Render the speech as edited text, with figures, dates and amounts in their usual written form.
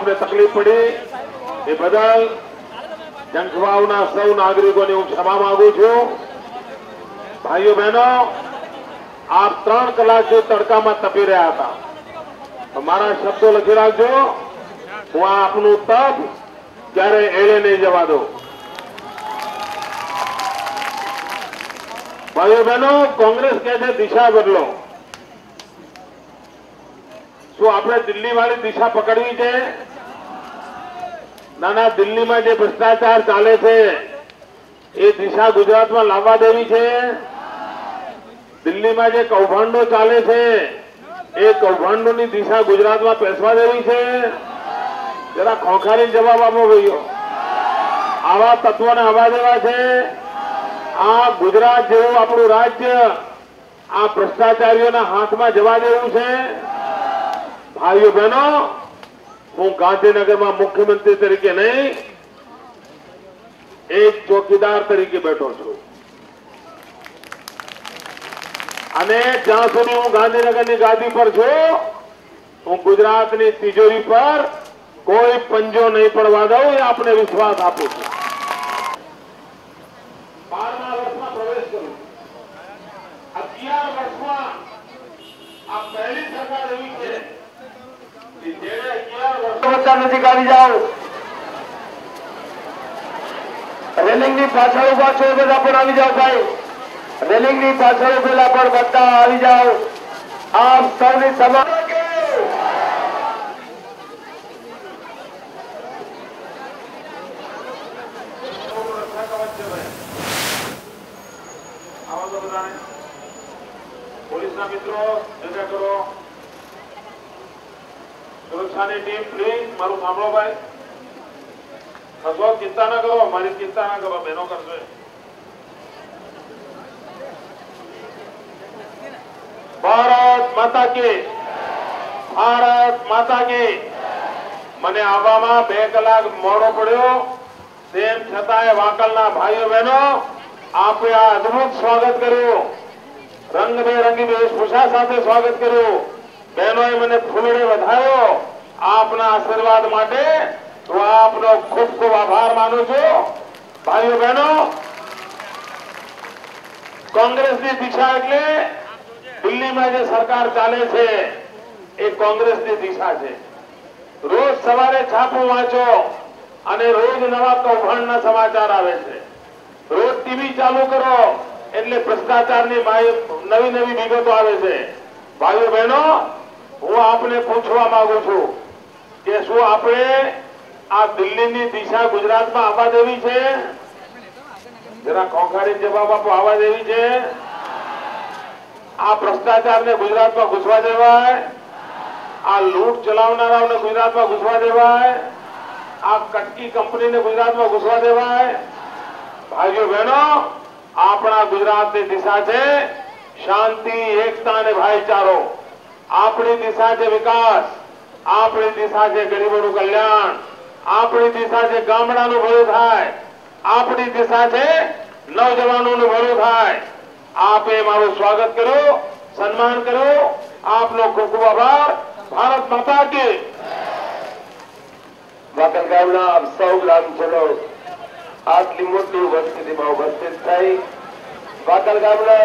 આપને તકલીફ પડી એ બદલ જંખવાવના સૌ નાગરિકોને હું ક્ષમા માંગુ છું। ભાઈઓ બહેનો, આપ 3 કલાકથી તડકામાં તપી રહ્યા હતા, તો મારા શબ્દો લખી રાખજો। હું આપનું તપ ક્યારે એળે નહીં જવા દઉં। ભાઈઓ બહેનો, કોંગ્રેસ કહે છે દિશા બદલો। શું આપણે દિલ્હી વાળી દિશા પકડવી છે? ના, દિલ્હીમાં જે ભ્રષ્ટાચાર ચાલે છે એ દિશા ગુજરાતમાં લાવવા દેવી છે। દિલ્હીમાં જે કૌભાંડો ચાલે છે એ કૌભાંડોની દિશા ગુજરાતમાં પેસવા દેવી છે? જરા ખોખારી જવાબ આપો ભાઈઓ। આવા તત્વોને હવા દેવા છે? આ ગુજરાત જેવું આપણું રાજ્ય આ ભ્રષ્ટાચારીઓના હાથમાં જવા દેવું છે? ભાઈઓ બહેનો, હું ગાંધીનગરમાં મુખ્યમંત્રી તરીકે નહીં, એક ચોકીદાર તરીકે બેઠો છું અને જ્યાં સુધી હું ગાંધીનગરની ગાદી પર છું, હું ગુજરાતની તિજોરી પર કોઈ પંજો નહીં પડવા દઉં, એ આપને વિશ્વાસ આપું છું। 12મા વર્ષમાં પ્રવેશ કરું, 11 વર્ષમાં આ પહેલી સરકાર એવી છે કે જેને 11 વર્ષ નથી કાઢી જાઓ। રેલિંગની પાછળ ઉભા છો બધા પણ આવી જાઓ ભાઈ, રેલિંગની પાછળ ઉભેલા પણ બધા આવી જાઓ। આપ સૌની સભા પોલીસના મિત્રો જગ્યા કરો, સુરક્ષાની ટીમ પ્લીઝ મારું સાંભળો ભાઈ, ખસો, ચિંતા ના કરો, મારી ચિંતા ના કરો, બહેનો કરશે। ભારત માતા કી, ભારત માતા કી। મને આવવામાં 2 કલાક મોડો પડ્યો, તેમ છતાંય વાકલના ભાઈઓ બહેનો આપે આ અદભુત સ્વાગત કર્યું, રંગબેરંગી વેશભૂષા સાથે સ્વાગત કર્યું। બહેનોએ મને ફૂલડે વધાર્યો। આપના આશીર્વાદ માટે હું આપનો ખૂબ ખૂબ આભાર માનું છું। ભાઈઓ બહેનો, કોંગ્રેસની દિશા એટલે દિલ્હીમાં જે સરકાર ચાલે છે એ કોંગ્રેસની દિશા છે। રોજ સવારે છાપું વાંચો અને રોજ નવા કૌભાંડના સમાચાર આવે છે। રોજ ટીવી ચાલુ કરો એટલે ભ્રષ્ટાચારની નવી નવી વિગતો આવે છે। ભાઈઓ બહેનો, હું આપને પૂછવા માંગુ છું કે શું આપણે આ દિલ્હીની દિશા ગુજરાતમાં આવવા દેવી છે? જરા ખોખારી જવાબ આપો, આવવા દેવી છે? આ ભ્રષ્ટાચારને ગુજરાતમાં ઘૂસવા દેવાય? આ લૂંટ ચલાવનારાઓને ગુજરાતમાં ઘૂસવા દેવાય? આ કટકી કંપનીને ગુજરાતમાં ઘૂસવા દેવાય? ભાઈઓ બહેનો, આપણા ગુજરાતની દિશા છે શાંતિ, એકતા અને ભાઈચારો। આપણી દિશા છે વિકાસ, આપણી દિશા છે ગરીબોનું કલ્યાણ, આપણી દિશા છે ગામડાનું ભલું થાય, આપણી દિશા છે નવજવાનોનું ભલું થાય। આપે મારું સ્વાગત કર્યું, સન્માન કર્યું, આપનો ખૂબ ખૂબ આભાર। ભારત માતા કી। વાકલ ગામના આપ સૌ ગ્રામજનો આટલી મોટી ઉપસ્થિતિમાં ઉપસ્થિત થઈ વાકલ ગામના